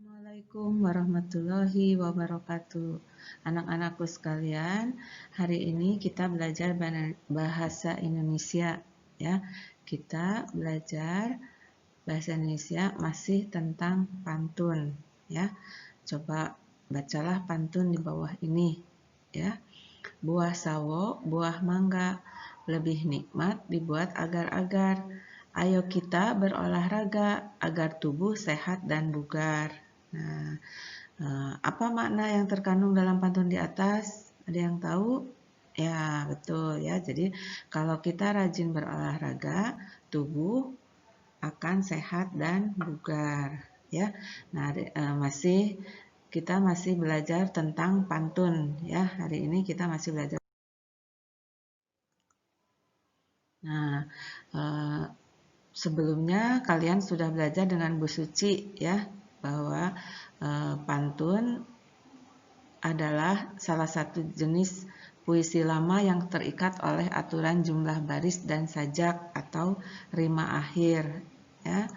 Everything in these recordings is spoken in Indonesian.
Assalamualaikum warahmatullahi wabarakatuh. Anak-anakku sekalian, hari ini kita belajar bahasa Indonesia ya. Kita belajar bahasa Indonesia masih tentang pantun ya. Coba bacalah pantun di bawah ini ya. Buah sawo, buah mangga, lebih nikmat dibuat agar-agar. Ayo kita berolahraga agar tubuh sehat dan bugar. Nah, apa makna yang terkandung dalam pantun di atas? Ada yang tahu? Ya, betul ya. Jadi, kalau kita rajin berolahraga, tubuh akan sehat dan bugar ya. Nah, kita masih belajar tentang pantun ya. Hari ini kita masih belajar. Nah, sebelumnya kalian sudah belajar dengan Bu Suci ya, bahwa pantun adalah salah satu jenis puisi lama yang terikat oleh aturan jumlah baris dan sajak atau rima akhir ya.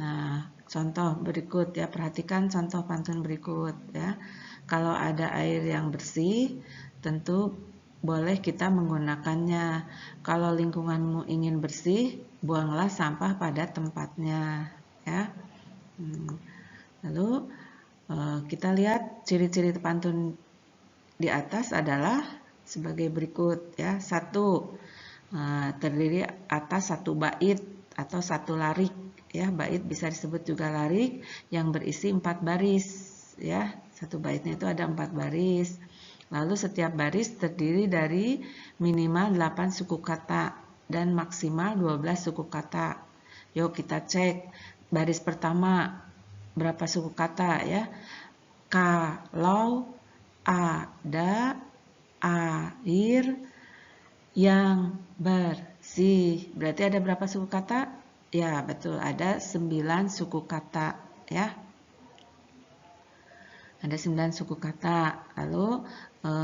Nah, contoh berikut ya, perhatikan contoh pantun berikut ya. Kalau ada air yang bersih, tentu boleh kita menggunakannya. Kalau lingkunganmu ingin bersih, buanglah sampah pada tempatnya ya. Lalu kita lihat ciri-ciri pantun di atas adalah sebagai berikut ya. 1, terdiri atas satu bait atau satu larik ya. Bait bisa disebut juga larik yang berisi 4 baris ya. Satu baitnya itu ada 4 baris. Lalu setiap baris terdiri dari minimal 8 suku kata dan maksimal 12 suku kata. Yuk kita cek baris pertama berapa suku kata ya. Kalau ada air yang bersih, berarti ada berapa suku kata? Ya, betul, ada 9 suku kata ya. Ada 9 suku kata. Lalu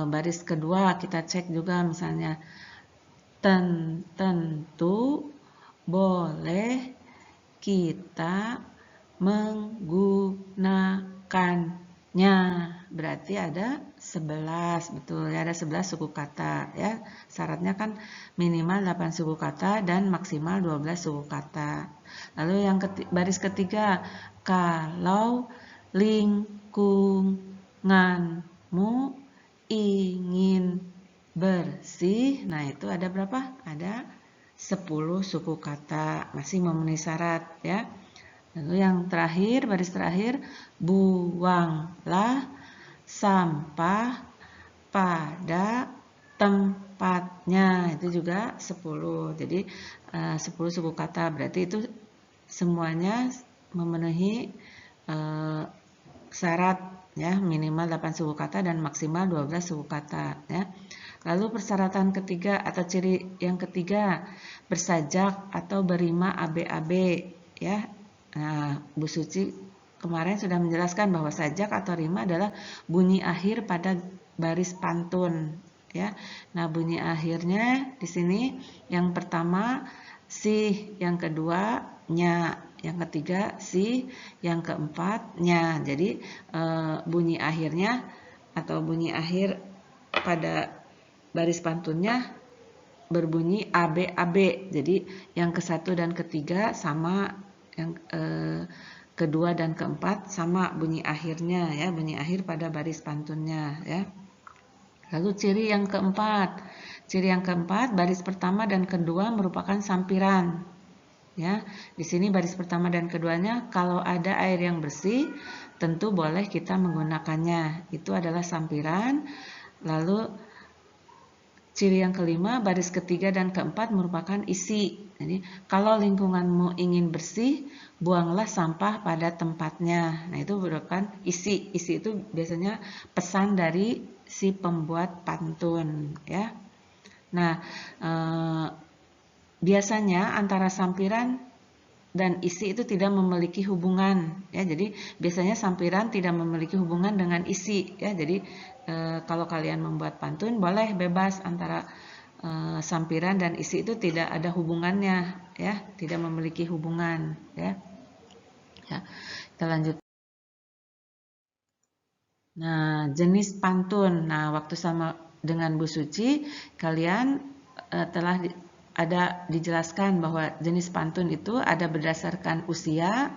baris kedua kita cek juga, misalnya tentu boleh kita menggunakannya. Berarti ada 11, betul ya, ada 11 suku kata ya. Syaratnya kan minimal 8 suku kata dan maksimal 12 suku kata. Lalu yang baris ketiga, kalau lingkunganmu ingin bersih, nah itu ada berapa? Ada 10 suku kata, masih memenuhi syarat ya. Lalu yang terakhir, baris terakhir, buanglah sampah pada tempatnya, itu juga 10. Jadi 10 suku kata, berarti itu semuanya memenuhi syarat ya, minimal 8 suku kata dan maksimal 12 suku kata ya. Lalu persyaratan ketiga atau ciri yang ketiga, bersajak atau berima AB-AB ya. Nah, Bu Suci kemarin sudah menjelaskan bahwa sajak atau rima adalah bunyi akhir pada baris pantun ya. Nah, bunyi akhirnya di sini yang pertama sih, yang kedua nya, yang ketiga sih, yang keempat nya. Jadi bunyi akhirnya atau bunyi akhir pada baris pantunnya berbunyi AB. Jadi yang ke-1 dan ketiga sama, yang kedua dan keempat sama bunyi akhirnya ya, bunyi akhir pada baris pantunnya ya. Lalu ciri yang keempat. Ciri yang keempat, baris pertama dan kedua merupakan sampiran. Ya, di sini baris pertama dan keduanya kalau ada air yang bersih, tentu boleh kita menggunakannya. Itu adalah sampiran. Lalu ciri yang kelima, baris ketiga dan keempat merupakan isi. Jadi, kalau lingkunganmu ingin bersih, buanglah sampah pada tempatnya. Nah, itu merupakan isi. Isi itu biasanya pesan dari si pembuat pantun, ya. Nah, biasanya antara sampiran dan isi itu tidak memiliki hubungan, ya. Jadi, biasanya sampiran tidak memiliki hubungan dengan isi, ya. Jadi, kalau kalian membuat pantun boleh bebas antara sampiran dan isi itu tidak ada hubungannya ya, tidak memiliki hubungan ya. Ya, kita lanjut. Nah, jenis pantun. Nah, waktu sama dengan Bu Suci, kalian telah ada dijelaskan bahwa jenis pantun itu ada berdasarkan usia,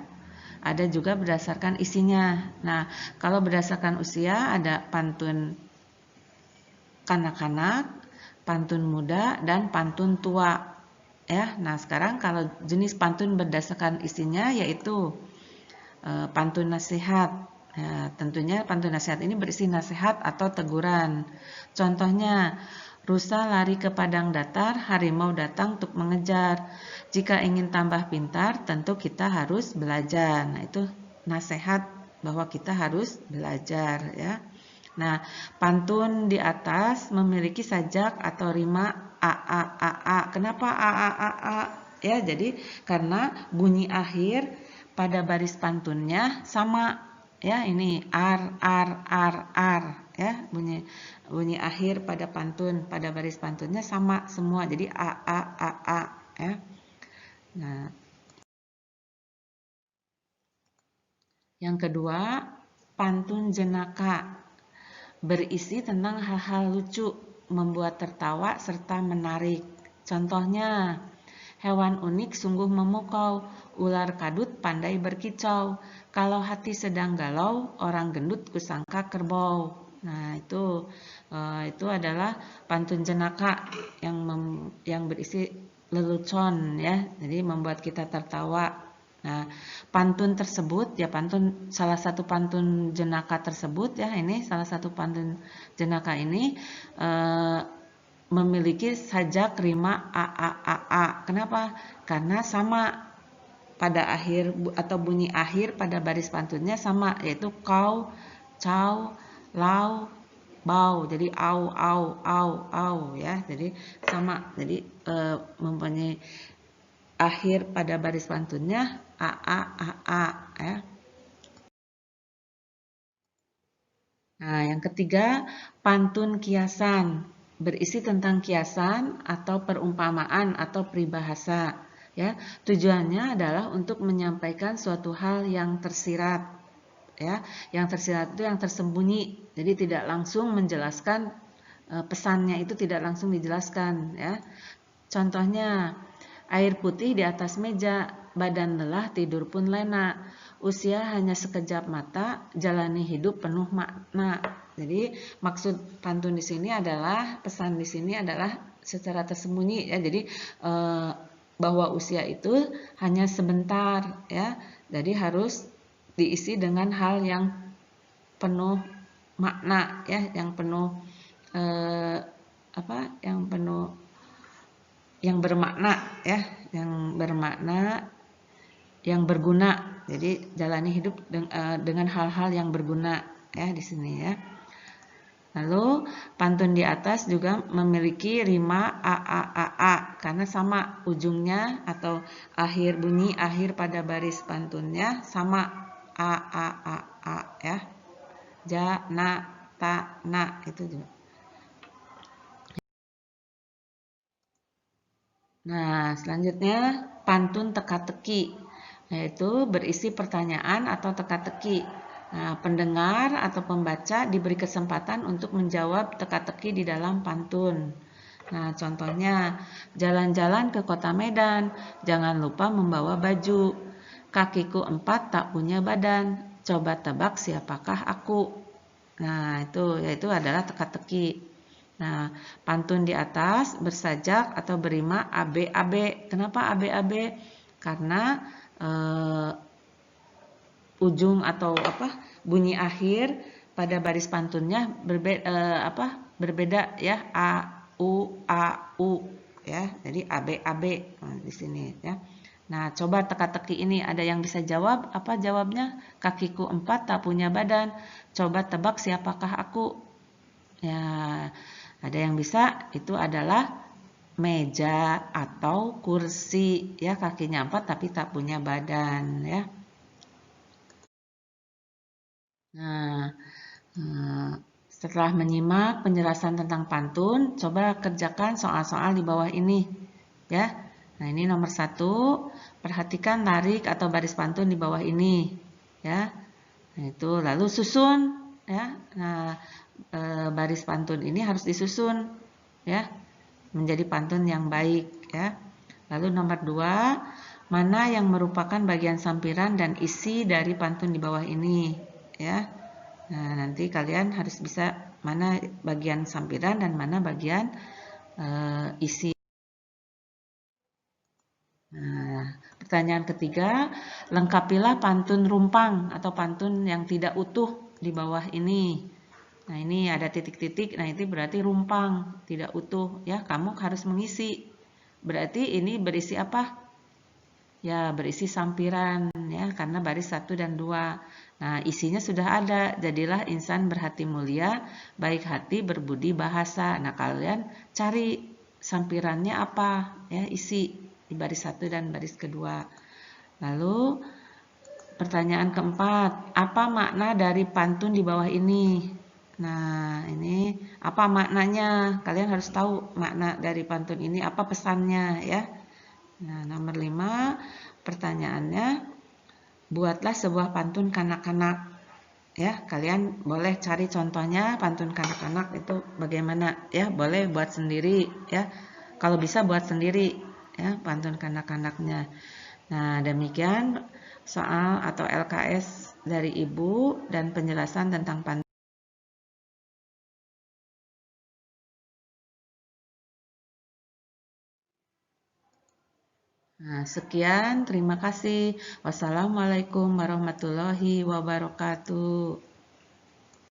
ada juga berdasarkan isinya. Nah, kalau berdasarkan usia ada pantun kanak-kanak, pantun muda, dan pantun tua. Ya, nah sekarang kalau jenis pantun berdasarkan isinya yaitu pantun nasihat. Ya, tentunya pantun nasihat ini berisi nasihat atau teguran. Contohnya, rusa lari ke padang datar, harimau datang untuk mengejar. Jika ingin tambah pintar, tentu kita harus belajar. Nah, itu nasihat bahwa kita harus belajar ya. Nah, pantun di atas memiliki sajak atau rima a a a a. Kenapa a a a a? Ya, jadi karena bunyi akhir pada baris pantunnya sama ya, ini ar ya, bunyi akhir pada pantun pada baris pantunnya sama semua, jadi a ya. Nah, yang kedua, pantun jenaka berisi tentang hal-hal lucu, membuat tertawa serta menarik. Contohnya, hewan unik sungguh memukau, ular kadut pandai berkicau. Kalau hati sedang galau, orang gendut kusangka kerbau. Nah, itu adalah pantun jenaka yang berisi lelucon ya. Jadi membuat kita tertawa. Nah, pantun tersebut ya, salah satu pantun jenaka tersebut ya, ini salah satu pantun jenaka ini memiliki sajak rima a. Kenapa? Karena sama pada akhir atau bunyi akhir pada baris pantunnya sama, yaitu kau, cau, lau, bau. Jadi au ya. Jadi sama. Jadi mempunyai akhir pada baris pantunnya a ya. Nah, yang ketiga, pantun kiasan berisi tentang kiasan atau perumpamaan atau peribahasa ya. Tujuannya adalah untuk menyampaikan suatu hal yang tersirat ya. Yang tersirat itu yang tersembunyi. Jadi tidak langsung menjelaskan pesannya, itu tidak langsung dijelaskan ya. Contohnya, air putih di atas meja, badan lelah, tidur pun lena. Usia hanya sekejap mata, jalani hidup penuh makna. Jadi maksud pantun di sini adalah, pesan di sini adalah secara tersembunyi ya. Jadi bahwa usia itu hanya sebentar ya. Jadi harus diisi dengan hal yang penuh makna ya, yang penuh yang bermakna ya, yang bermakna, yang berguna. Jadi jalani hidup dengan hal-hal yang berguna ya di sini ya. Lalu pantun di atas juga memiliki rima a karena sama ujungnya atau bunyi akhir pada baris pantunnya sama a ya. Ja, na, ta, na itu juga. Nah, selanjutnya pantun teka-teki, yaitu berisi pertanyaan atau teka-teki. Nah, pendengar atau pembaca diberi kesempatan untuk menjawab teka-teki di dalam pantun. Nah, contohnya, jalan-jalan ke kota Medan, jangan lupa membawa baju. Kakiku 4 tak punya badan, coba tebak siapakah aku. Nah, yaitu adalah teka-teki. Nah, pantun di atas bersajak atau berima AB. Kenapa AB? Karena ujung atau bunyi akhir pada baris pantunnya berbeda ya, A U ya. Jadi AB di sini ya. Nah, coba teka-teki ini ada yang bisa jawab? Apa jawabnya? Kakiku 4 tak punya badan. Coba tebak siapakah aku? Ya, ada yang bisa, itu adalah meja atau kursi ya, kakinya 4 tapi tak punya badan ya. Nah, setelah menyimak penjelasan tentang pantun, coba kerjakan soal-soal di bawah ini ya. Nah, ini nomor 1, perhatikan tarik atau baris pantun di bawah ini ya. Nah, itu lalu susun ya. Nah, baris pantun ini harus disusun ya menjadi pantun yang baik ya. Lalu nomor 2, mana yang merupakan bagian sampiran dan isi dari pantun di bawah ini ya. Nah, nanti kalian harus bisa mana bagian sampiran dan mana bagian isi. Nah, pertanyaan ketiga, lengkapilah pantun rumpang atau pantun yang tidak utuh di bawah ini. Nah, ini ada titik-titik, nah itu berarti rumpang, tidak utuh ya. Kamu harus mengisi. Berarti ini berisi apa? Ya, berisi sampiran ya, karena baris 1 dan 2. Nah, isinya sudah ada. Jadilah insan berhati mulia, baik hati, berbudi bahasa. Nah, kalian cari sampirannya apa ya, isi di baris 1 dan baris kedua. Lalu pertanyaan keempat, apa makna dari pantun di bawah ini? Nah, ini apa maknanya? Kalian harus tahu makna dari pantun ini, apa pesannya ya. Nah, nomor 5, pertanyaannya, buatlah sebuah pantun kanak-kanak. Ya, kalian boleh cari contohnya pantun kanak-kanak itu bagaimana ya, boleh buat sendiri ya. Kalau bisa buat sendiri ya pantun kanak-kanaknya. Nah, demikian soal atau LKS dari Ibu dan penjelasan tentang pantun. Nah, sekian, terima kasih. Wassalamualaikum warahmatullahi wabarakatuh.